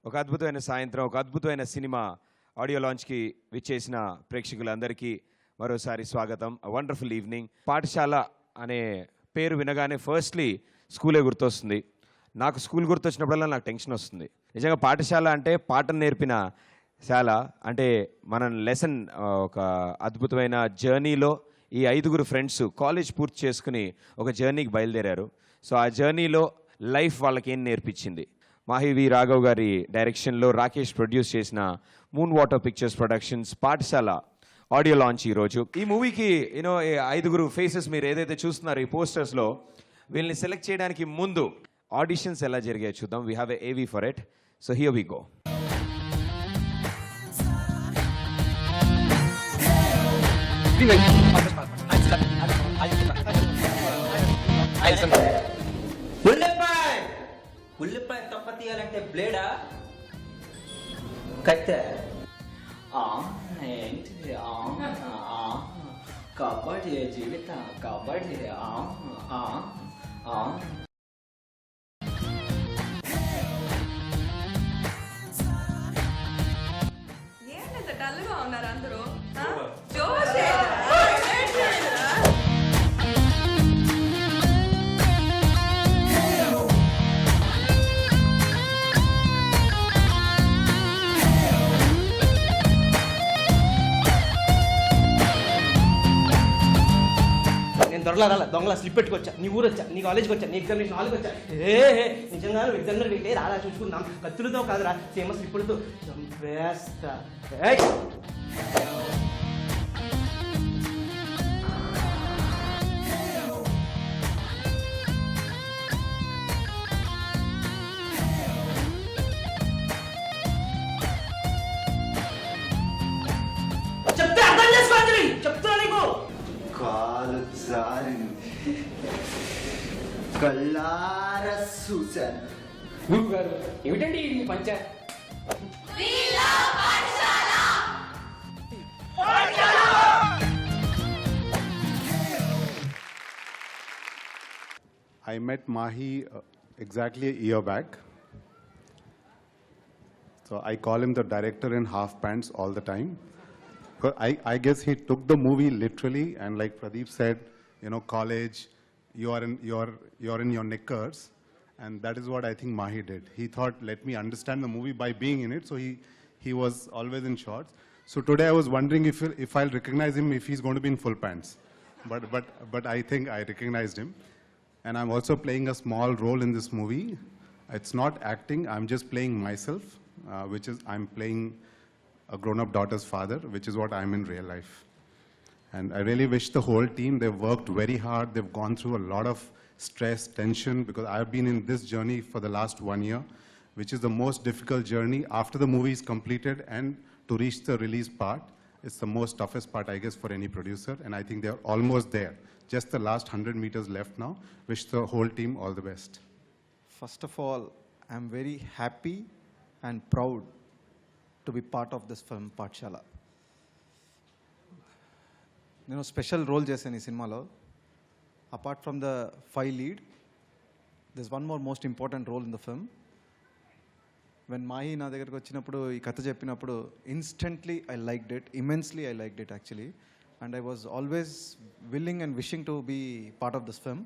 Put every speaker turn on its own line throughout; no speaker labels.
ఒక అద్భుతమైన సాయంత్రం, ఒక అద్భుతమైన సినిమా ఆడియో లాంచ్కి విచ్చేసిన ప్రేక్షకులందరికీ మరోసారి స్వాగతం. Wonderful evening. పాఠశాల అనే పేరు వినగానే ఫస్ట్లీ స్కూలే గుర్తొస్తుంది. నాకు స్కూల్ గుర్తొచ్చినప్పుడల్లా నాకు టెన్షన్ వస్తుంది. నిజంగా పాఠశాల అంటే పాఠం నేర్పిన శాల. అంటే మన లెసన్ ఒక అద్భుతమైన జర్నీలో ఈ 5 ఫ్రెండ్స్ కాలేజ్ పూర్తి చేసుకుని ఒక జర్నీకి బయలుదేరారు. సో ఆ జర్నీలో లైఫ్ వాళ్ళకి ఏం నేర్పించింది. మాహి వి రాఘవ్ గారి డైరెక్షన్లో రాకేష్ ప్రొడ్యూస్ చేసిన మూన్ వాటర్ పిక్చర్స్ ప్రొడక్షన్స్ పాఠశాల ఆడియో లాంచ్ ఈరోజు. ఈ మూవీకి 5 ఫేసెస్ మీరు ఏదైతే చూస్తున్నారో ఈ పోస్టర్స్లో, వీళ్ళని సెలెక్ట్ చేయడానికి ముందు ఆడిషన్స్ ఎలా జరిగాయో చూద్దాం. We have a AV for it. So here we go.
ఉల్లిపాయ తప్ప తీయాలంటే బ్లేడా కట్టె ఏంటి కబడ్డీ జీవితం కబడ్డీ
ఏంటంత డల్గా ఉన్నారు అందరూ?
నేను దొంగలా స్లిప్ పెట్టుకొచ్చా, నీ ఊరు వచ్చా, నీ కాలేజ్కి వచ్చా, నీ ఎగ్జామినేషన్ హాల్కి వచ్చా. నిజంగా ఎగ్జామినర్ వెళ్ళి రాలా చూసుకున్నాం, కత్తులతో కాదురా ఫేమస్ స్లిప్పులతో చంపేస్తా. చెప్తే అర్థం చేసుకోవాలి, చెప్తున్నా నీకు.
కాలు జారింది, కళ్ళార చూశాను.
గురువు గారు ఏమిటండి ఈ పంచ?
I met Mahi exactly a year back. So I call him the director in half pants all the time. I guess he took the movie literally, and like Pradeep said, college, you're in your knickers, and that is what I think Mahi did. He thought, let me understand the movie by being in it, so he was always in shorts. So today I was wondering if I'll recognize him if he's going to be in full pants, but I think I recognized him, and I'm also playing a small role in this movie. It's not acting; I'm just playing myself, which is I'm playing a grown-up daughter's father, which is what I'm in real life. And I really wish the whole team, they've worked very hard. They've gone through a lot of stress, tension, because I've been in this journey for the last 1 year, which is the most difficult journey after the movie is completed and to reach the release part. It's the most toughest part, I guess, for any producer. And I think they're almost there. Just the last 100 meters left now. Wish the whole team all the best.
First of all, I'm very happy and proud to be part of this film Pathshala. నేను special role చేశాను ఈ సినిమాలో. Apart from the 5 lead, there's one more most important role in the film. When Mahi నా దగ్గరికి వచ్చినప్పుడు ఈ కథ చెప్పినప్పుడు instantly I liked it, immensely I liked it actually, and I was always willing and wishing to be part of this film.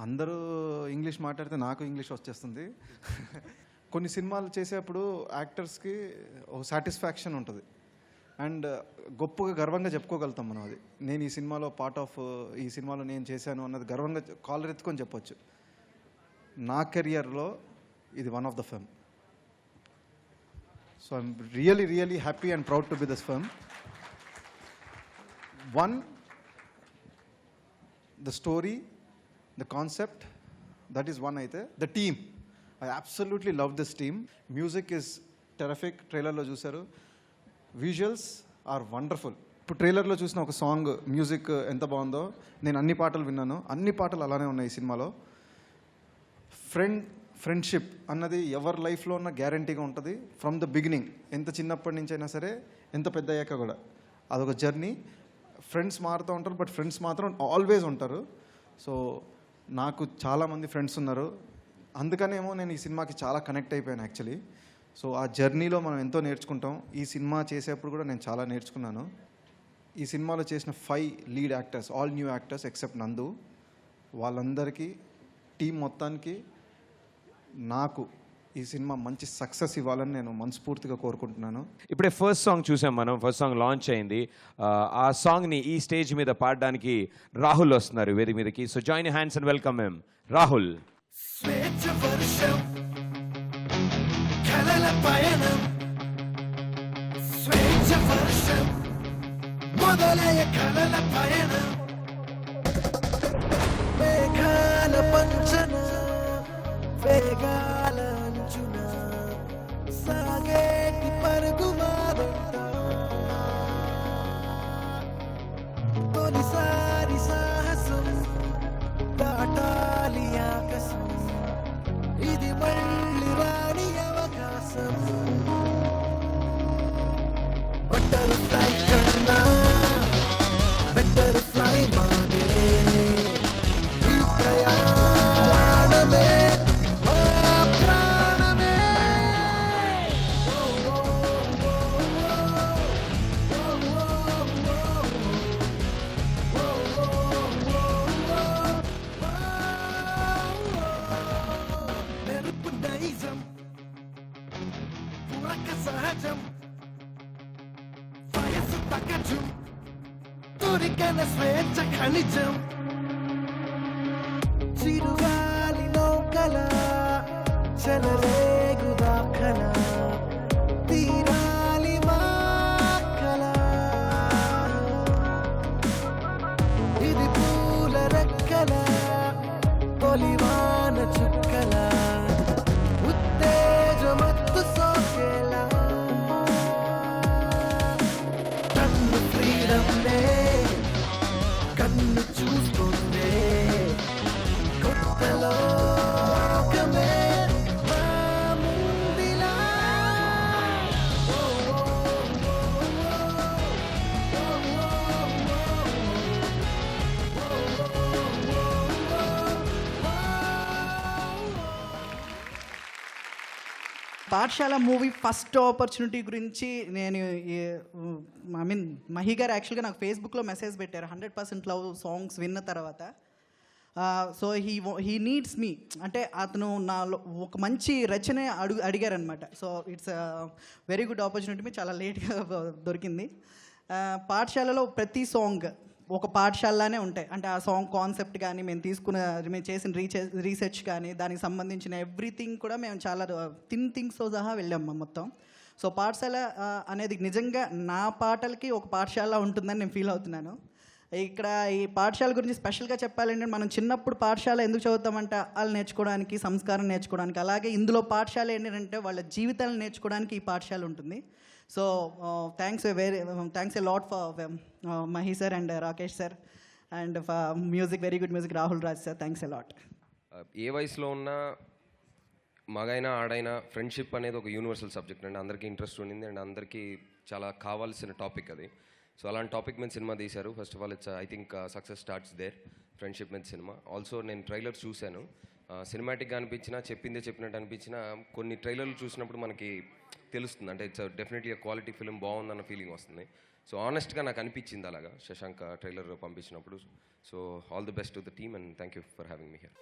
అందరూ English మాట్లాడితే నాకు English వచ్చేస్తుంది. కొన్ని సినిమాలు చేసేప్పుడు యాక్టర్స్కి ఒక సాటిస్ఫాక్షన్ ఉంటుంది, అండ్ గొప్పగా గర్వంగా చెప్పుకోగలుగుతాం మనం. అది నేను ఈ సినిమాలో పార్ట్ ఆఫ్, ఈ సినిమాలో నేను చేశాను అన్నది గర్వంగా కాలర్ ఎత్తుకొని చెప్పొచ్చు. నా కెరియర్లో ఇది one of the film. So I'm really happy and proud to be this film. One, the story, the concept, that is one. అయితే the team, I absolutely love this team. Music is terrific. ట్రైలర్లో చూశారు, visuals are wonderful. ఇప్పుడు ట్రైలర్లో చూసిన ఒక song music ఎంత బాగుందో, నేను అన్ని పాటలు విన్నాను, అన్ని పాటలు అలానే ఉన్నాయి ఈ సినిమాలో. ఫ్రెండ్షిప్ అన్నది ఎవరి లైఫ్లో ఉన్న గ్యారంటీగా ఉంటుంది ఫ్రమ్ ద బిగినింగ్. ఎంత చిన్నప్పటి నుంచి అయినా సరే, ఎంత పెద్ద అయ్యాక కూడా అదొక జర్నీ. ఫ్రెండ్స్ మారుతూ ఉంటారు, బట్ ఫ్రెండ్స్ మాత్రం ఆల్వేస్ ఉంటారు. సో నాకు చాలామంది ఫ్రెండ్స్ ఉన్నారు, అందుకనేమో నేను ఈ సినిమాకి చాలా కనెక్ట్ అయిపోయాను యాక్చువల్లీ. సో ఆ జర్నీలో మనం ఎంతో నేర్చుకుంటాం. ఈ సినిమా చేసేప్పుడు కూడా నేను చాలా నేర్చుకున్నాను. ఈ సినిమాలో చేసిన 5 lead actors, all new actors except నందు, వాళ్ళందరికీ టీం మొత్తానికి నాకు ఈ సినిమా మంచి సక్సెస్ ఇవ్వాలని నేను మనస్ఫూర్తిగా కోరుకుంటున్నాను.
ఇప్పుడే ఫస్ట్ సాంగ్ చూసాం మనం, ఫస్ట్ సాంగ్ లాంచ్ అయింది. ఆ సాంగ్ని ఈ స్టేజ్ మీద పాడడానికి రాహుల్ వస్తున్నారు వేదిక మీదకి. So join hands and welcome him. Rahul.
స్వేచ్ఛ వర్షం కలల పయనం, స్వేచ్ఛ వర్షం మొదలయ కలల పయనం, మేఘాల పంచన వేగాల అంచున సాగేటి పరుగు మాదంట, తొలిసారి సాహసం దాటాలి ఆకాశం, ఇది మళ్ళీ రాని అవకాశం, బటర్ఫ్లై కన్నా బటర్ఫ్లై మానే ఈ ప్రయాణమే మా ప్రాణమే. మెరుపు నైజం పురక సహజం, వయసు తగ్గజం తొరికన స్వేచ్ఛ ఖనిజం, చిరుగాలి నౌకల చెలరేగు దాఖల తీరాలి మాకల, ఇది పూల రెక్కల తొలివాన చుక్కల ఉత్తేజమత్తు సోకేలా, కన్ను ఫ్రీడమ్నే కన్ను చూస్తుందే, కొత్తలో లోకమే మా ముందిలా.
పాఠశాల మూవీ ఫస్ట్ ఆపర్చునిటీ గురించి నేను ఐ మీన్ మహి గారు యాక్చువల్గా నాకు ఫేస్బుక్లో మెసేజ్ పెట్టారు 100% లవ్ సాంగ్స్ విన్న తర్వాత. సో హీ నీడ్స్ మీ అంటే అతను నాలో ఒక మంచి రచన అడిగారనమాట. So it's very good opportunity. మీ చాలా లేట్గా దొరికింది. పాఠశాలలో ప్రతి సాంగ్ ఒక పాఠశాలలానే ఉంటాయి. అంటే ఆ సాంగ్ కాన్సెప్ట్ కానీ మేము చేసిన రీసెర్చ్ కానీ దానికి సంబంధించిన ఎవ్రీథింగ్ కూడా మేము చాలా థింగ్స్తో సహా వెళ్ళాం మొత్తం. సో పాఠశాల అనేది నిజంగా నా పాటలకి ఒక పాఠశాల ఉంటుందని నేను ఫీల్ అవుతున్నాను. ఇక్కడ ఈ పాఠశాల గురించి స్పెషల్గా చెప్పాలంటే మనం చిన్నప్పుడు పాఠశాల ఎందుకు చదువుతామంటే వాళ్ళు నేర్చుకోవడానికి, సంస్కారం నేర్చుకోవడానికి. అలాగే ఇందులో పాఠశాల ఏంటంటే వాళ్ళ జీవితాలను నేర్చుకోవడానికి ఈ పాఠశాల ఉంటుంది. So thanks a lot for Mahi sir and Rakesh sir and music, very good music, Rahul Raj sir. Thanks a lot.
ఏ వయసులో ఉన్నా మగైనా ఆడైనా ఫ్రెండ్షిప్ అనేది ఒక యూనివర్సల్ సబ్జెక్ట్ అండి. అందరికీ ఇంట్రెస్ట్ ఉండింది అండ్ అందరికీ చాలా కావాల్సిన టాపిక్ అది. సో అలాంటి టాపిక్ మీద సినిమా తీశారు. First of all it's I think success starts there, friendship మీద సినిమా. ఆల్సో నేను ట్రైలర్ చూశాను. సినిమాటిక్గా అనిపించినా, చెప్పినట్టు అనిపించినా కొన్ని ట్రైలర్లు చూసినప్పుడు మనకి తెలుస్తుంది. అంటే ఇట్స్ డెఫినెట్లీ క్వాలిటీ ఫిల్మ్, బాగుందన్న ఫీలింగ్ వస్తుంది. సో ఆనెస్ట్గా నాకు అనిపించింది అలాగా శశాంక్ ట్రైలర్ పంపించినప్పుడు. So all the best to the team and thank you for having me here.